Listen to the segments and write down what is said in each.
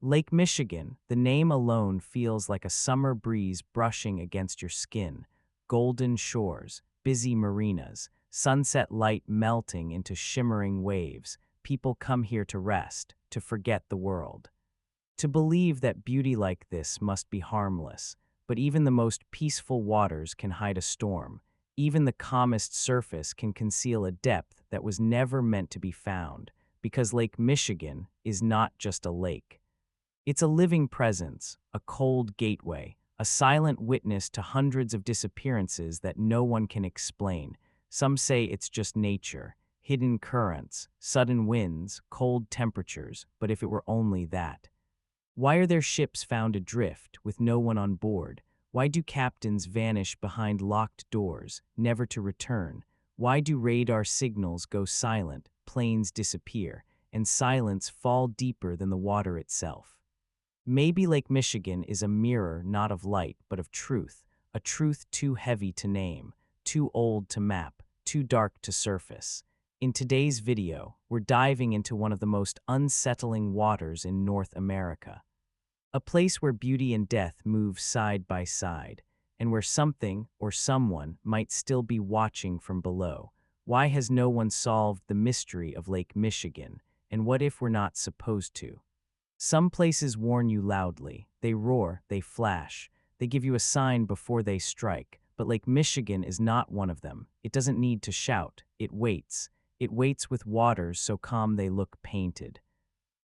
Lake Michigan, the name alone feels like a summer breeze brushing against your skin. Golden shores, busy marinas, sunset light melting into shimmering waves. People come here to rest, to forget the world. To believe that beauty like this must be harmless, but even the most peaceful waters can hide a storm. Even the calmest surface can conceal a depth that was never meant to be found, because Lake Michigan is not just a lake. It's a living presence, a cold gateway, a silent witness to hundreds of disappearances that no one can explain. Some say it's just nature, hidden currents, sudden winds, cold temperatures, but if it were only that. Why are there ships found adrift, with no one on board? Why do captains vanish behind locked doors, never to return? Why do radar signals go silent, planes disappear, and silence fall deeper than the water itself? Maybe Lake Michigan is a mirror not of light but of truth, a truth too heavy to name, too old to map, too dark to surface. In today's video, we're diving into one of the most unsettling waters in North America. A place where beauty and death move side by side, and where something or someone might still be watching from below. Why has no one solved the mystery of Lake Michigan, and what if we're not supposed to? Some places warn you loudly. They roar, they flash, they give you a sign before they strike. But Lake Michigan is not one of them. It doesn't need to shout. It waits. It waits with waters so calm they look painted.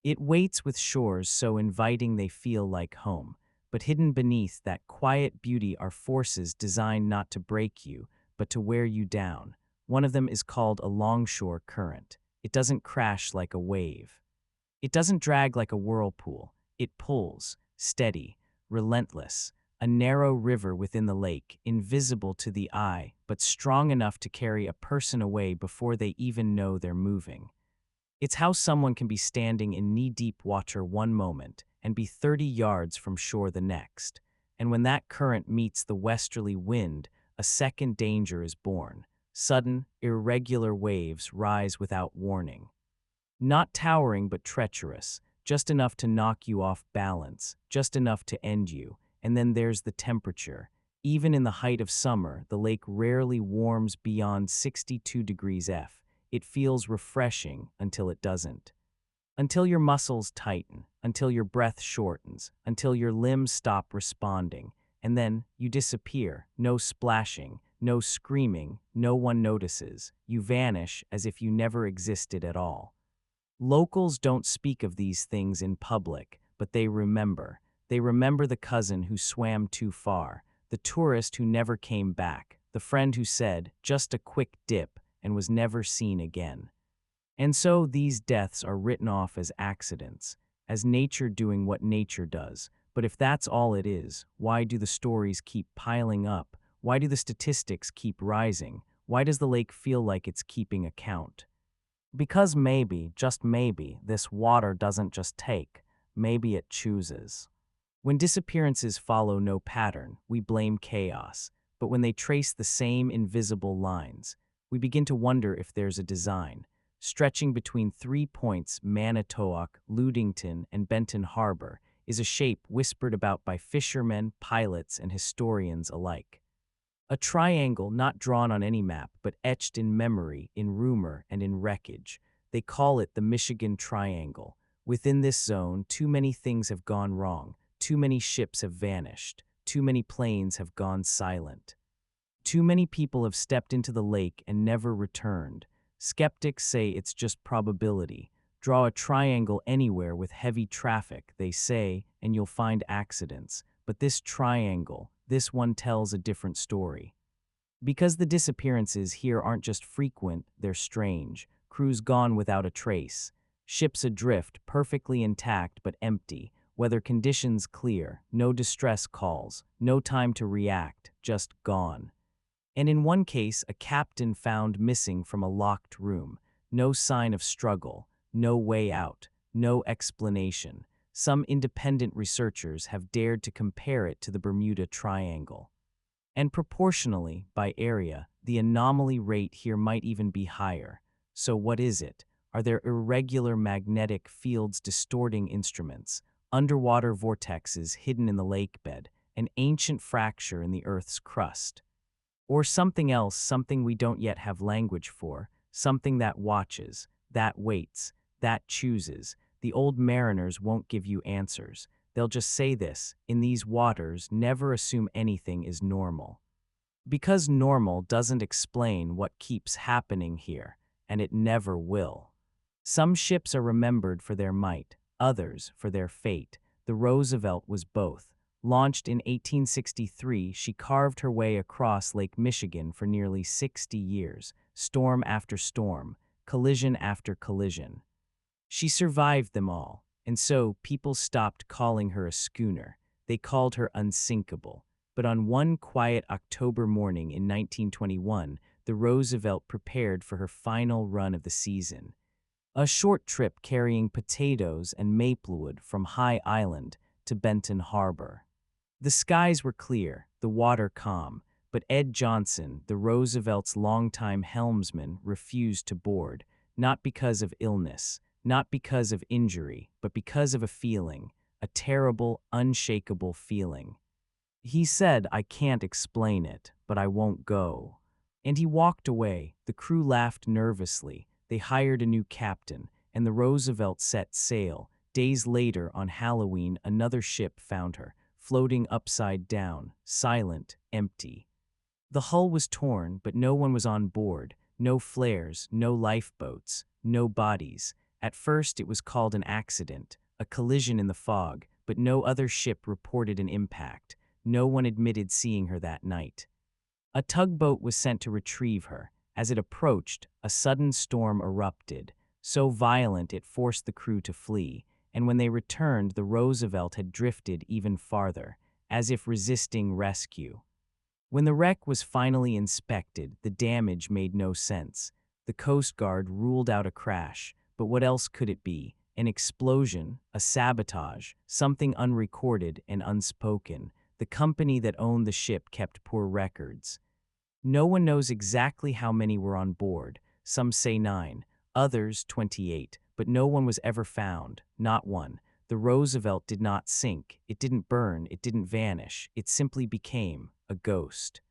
It waits with shores so inviting they feel like home. But hidden beneath that quiet beauty are forces designed not to break you, but to wear you down. One of them is called a longshore current. It doesn't crash like a wave. It doesn't drag like a whirlpool. It pulls, steady, relentless, a narrow river within the lake, invisible to the eye, but strong enough to carry a person away before they even know they're moving. It's how someone can be standing in knee-deep water one moment and be 30 yards from shore the next. And when that current meets the westerly wind, a second danger is born. Sudden, irregular waves rise without warning. Not towering but treacherous, just enough to knock you off balance, just enough to end you. And then there's the temperature. Even in the height of summer, the lake rarely warms beyond 62 degrees F. It feels refreshing until it doesn't. Until your muscles tighten, until your breath shortens, until your limbs stop responding. And then you disappear, no splashing, no screaming, no one notices. You vanish as if you never existed at all. Locals don't speak of these things in public, but they remember. They remember the cousin who swam too far, the tourist who never came back, the friend who said, just a quick dip, and was never seen again. And so these deaths are written off as accidents, as nature doing what nature does. But if that's all it is, why do the stories keep piling up? Why do the statistics keep rising? Why does the lake feel like it's keeping account? Because maybe, just maybe, this water doesn't just take, maybe it chooses. When disappearances follow no pattern, we blame chaos, but when they trace the same invisible lines, we begin to wonder if there's a design. Stretching between 3 points, Manitowoc, Ludington, and Benton Harbor, is a shape whispered about by fishermen, pilots, and historians alike. A triangle not drawn on any map, but etched in memory, in rumor, and in wreckage. They call it the Michigan Triangle. Within this zone, too many things have gone wrong. Too many ships have vanished. Too many planes have gone silent. Too many people have stepped into the lake and never returned. Skeptics say it's just probability. Draw a triangle anywhere with heavy traffic, they say, and you'll find accidents. But this triangle, this one tells a different story. Because the disappearances here aren't just frequent, they're strange. Crews gone without a trace. Ships adrift, perfectly intact but empty. Weather conditions clear, no distress calls, no time to react, just gone. And in one case, a captain found missing from a locked room. No sign of struggle, no way out, no explanation. Some independent researchers have dared to compare it to the Bermuda Triangle. And proportionally, by area, the anomaly rate here might even be higher. So what is it? Are there irregular magnetic fields distorting instruments, underwater vortexes hidden in the lake bed, an ancient fracture in the Earth's crust. Or something else, something we don't yet have language for, something that watches, that waits, that chooses. The old mariners won't give you answers. They'll just say this: in these waters, never assume anything is normal. Because normal doesn't explain what keeps happening here, and it never will. Some ships are remembered for their might, others for their fate. The Roosevelt was both. Launched in 1863, she carved her way across Lake Michigan for nearly 60 years, storm after storm, collision after collision. She survived them all, and so people stopped calling her a schooner. They called her unsinkable. But on one quiet October morning in 1921, the Roosevelt prepared for her final run of the season. A short trip carrying potatoes and maplewood from High Island to Benton Harbor. The skies were clear, the water calm, but Ed Johnson, the Roosevelt's longtime helmsman, refused to board, not because of illness, not because of injury, but because of a feeling, a terrible, unshakable feeling. He said, "I can't explain it, but I won't go." And he walked away. The crew laughed nervously. They hired a new captain, and the Roosevelt set sail. Days later, on Halloween, another ship found her, floating upside down, silent, empty. The hull was torn, but no one was on board. No flares, no lifeboats, no bodies. At first, it was called an accident, a collision in the fog, but no other ship reported an impact. No one admitted seeing her that night. A tugboat was sent to retrieve her. As it approached, a sudden storm erupted, so violent it forced the crew to flee, and when they returned, the Roosevelt had drifted even farther, as if resisting rescue. When the wreck was finally inspected, the damage made no sense. The Coast Guard ruled out a crash, but what else could it be? An explosion, a sabotage, something unrecorded and unspoken. The company that owned the ship kept poor records. No one knows exactly how many were on board. Some say 9, others 28, but no one was ever found, not one. The Roosevelt did not sink, it didn't burn, it didn't vanish, it simply became a ghost.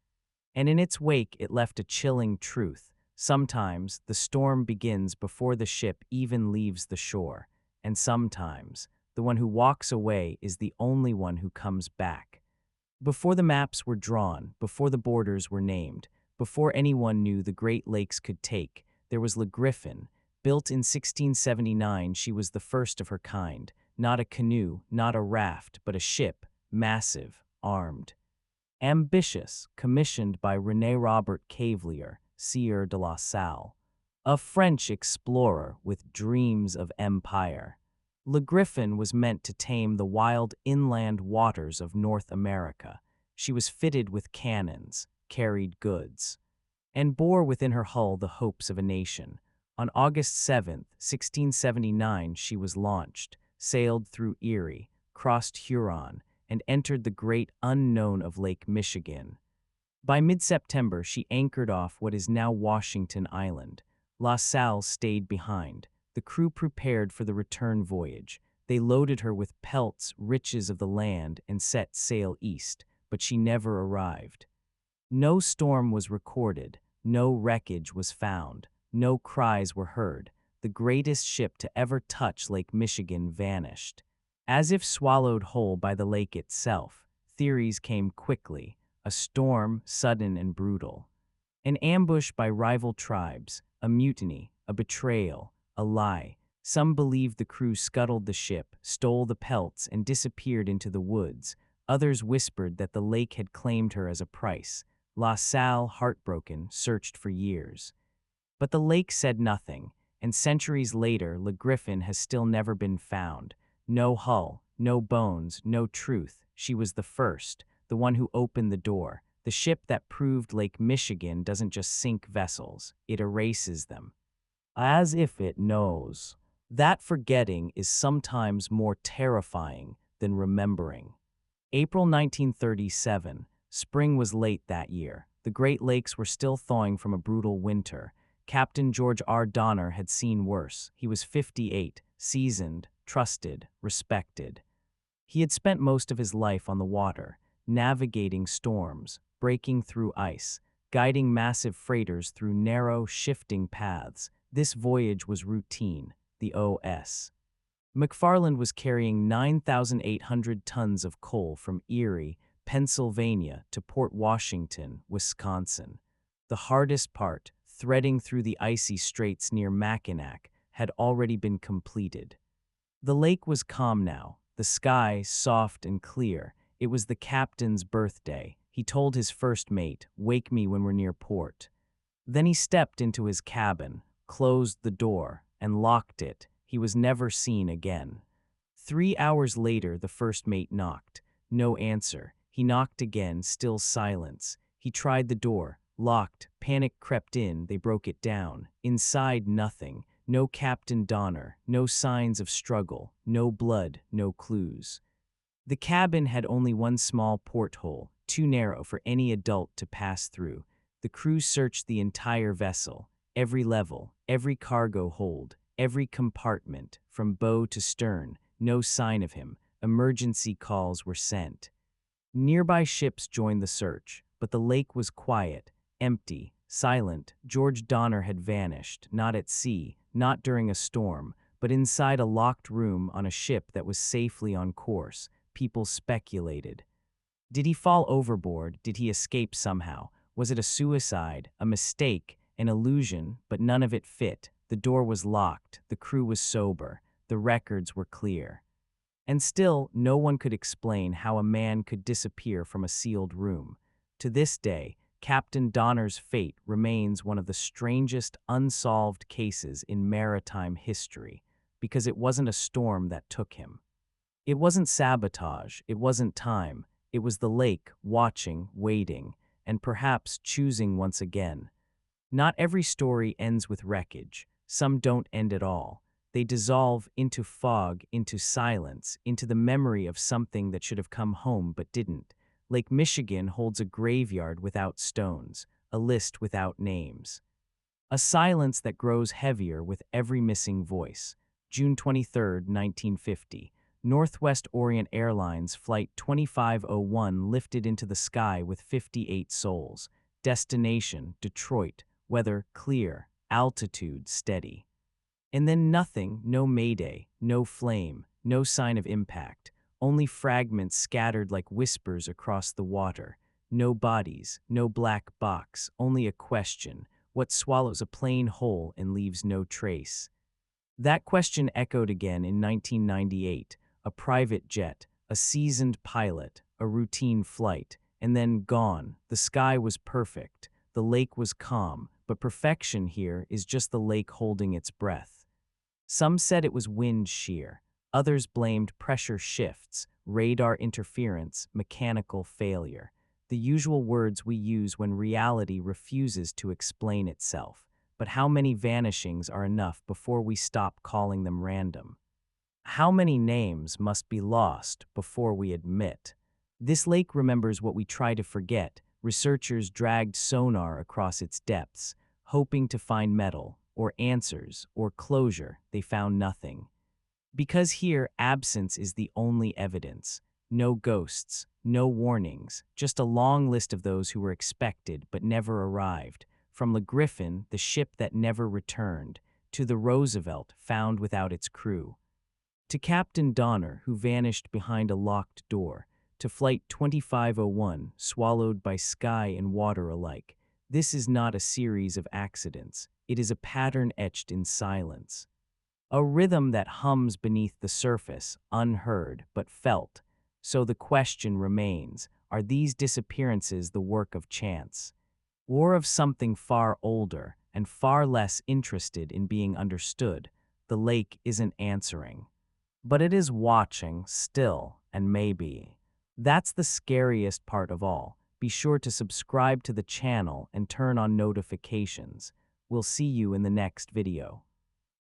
And in its wake, it left a chilling truth. Sometimes the storm begins before the ship even leaves the shore, and sometimes the one who walks away is the only one who comes back. Before the maps were drawn, before the borders were named, before anyone knew the Great Lakes could take, there was Le Griffin. Built in 1679, she was the first of her kind. Not a canoe, not a raft, but a ship, massive, armed. Ambitious, commissioned by René Robert Cavelier, Sieur de la Salle, a French explorer with dreams of empire. Le Griffin was meant to tame the wild inland waters of North America. She was fitted with cannons, carried goods, and bore within her hull the hopes of a nation. On August 7, 1679, she was launched, sailed through Erie, crossed Huron, and entered the great unknown of Lake Michigan. By mid-September, she anchored off what is now Washington Island. La Salle stayed behind. The crew prepared for the return voyage. They loaded her with pelts, riches of the land, and set sail east, but she never arrived. No storm was recorded, no wreckage was found, no cries were heard. The greatest ship to ever touch Lake Michigan vanished. As if swallowed whole by the lake itself, theories came quickly, a storm, sudden and brutal. An ambush by rival tribes, a mutiny, a betrayal, a lie. Some believed the crew scuttled the ship, stole the pelts, and disappeared into the woods. Others whispered that the lake had claimed her as a price. La Salle, heartbroken, searched for years. But the lake said nothing, and centuries later, Le Griffin has still never been found. No hull, no bones, no truth. She was the first, the one who opened the door. The ship that proved Lake Michigan doesn't just sink vessels, it erases them. As if it knows. That forgetting is sometimes more terrifying than remembering. April 1937. Spring was late that year. The Great Lakes were still thawing from a brutal winter. Captain George R. Donner had seen worse. He was 58, seasoned, trusted, respected. He had spent most of his life on the water, navigating storms, breaking through ice, guiding massive freighters through narrow, shifting paths. This voyage was routine, the OS. McFarland was carrying 9,800 tons of coal from Erie, Pennsylvania to Port Washington, Wisconsin. The hardest part, threading through the icy straits near Mackinac, had already been completed. The lake was calm now, the sky soft and clear. It was the captain's birthday. He told his first mate, "Wake me when we're near port." Then he stepped into his cabin, closed the door, and locked it. He was never seen again. 3 hours later, the first mate knocked. No answer. He knocked again, still silence. He tried the door, locked. Panic crept in, they broke it down. Inside, nothing. No Captain Donner, no signs of struggle, no blood, no clues. The cabin had only one small porthole, too narrow for any adult to pass through. The crew searched the entire vessel, every level, every cargo hold, every compartment, from bow to stern. No sign of him. Emergency calls were sent. Nearby ships joined the search, but the lake was quiet, empty, silent. George Donner had vanished, not at sea, not during a storm, but inside a locked room on a ship that was safely on course. People speculated. Did he fall overboard? Did he escape somehow? Was it a suicide, a mistake, an illusion? But none of it fit. The door was locked, the crew was sober, the records were clear. And still, no one could explain how a man could disappear from a sealed room. To this day, Captain Donner's fate remains one of the strangest unsolved cases in maritime history, because it wasn't a storm that took him. It wasn't sabotage, it wasn't time, it was the lake watching, waiting, and perhaps choosing once again. Not every story ends with wreckage. Some don't end at all. They dissolve into fog, into silence, into the memory of something that should have come home but didn't. Lake Michigan holds a graveyard without stones, a list without names. A silence that grows heavier with every missing voice. June 23, 1950. Northwest Orient Airlines Flight 2501 lifted into the sky with 58 souls. Destination, Detroit. Weather, clear. Altitude, steady. And then nothing, no mayday, no flame, no sign of impact. Only fragments scattered like whispers across the water. No bodies, no black box, only a question. What swallows a plane whole and leaves no trace? That question echoed again in 1998. A private jet, a seasoned pilot, a routine flight, and then gone. The sky was perfect. The lake was calm, but perfection here is just the lake holding its breath. Some said it was wind shear. Others blamed pressure shifts, radar interference, mechanical failure. The usual words we use when reality refuses to explain itself. But how many vanishings are enough before we stop calling them random? How many names must be lost before we admit? This lake remembers what we try to forget. Researchers dragged sonar across its depths, hoping to find metal, or answers, or closure. They found nothing. Because here, absence is the only evidence. No ghosts, no warnings, just a long list of those who were expected but never arrived. From Le Griffon, the ship that never returned, to the Roosevelt, found without its crew. To Captain Donner, who vanished behind a locked door. To Flight 2501, swallowed by sky and water alike. This is not a series of accidents. It is a pattern etched in silence. A rhythm that hums beneath the surface, unheard but felt. So the question remains, are these disappearances the work of chance? Or of something far older and far less interested in being understood? The lake isn't answering. But it is watching, still, and maybe. That's the scariest part of all. Be sure to subscribe to the channel and turn on notifications. We'll see you in the next video.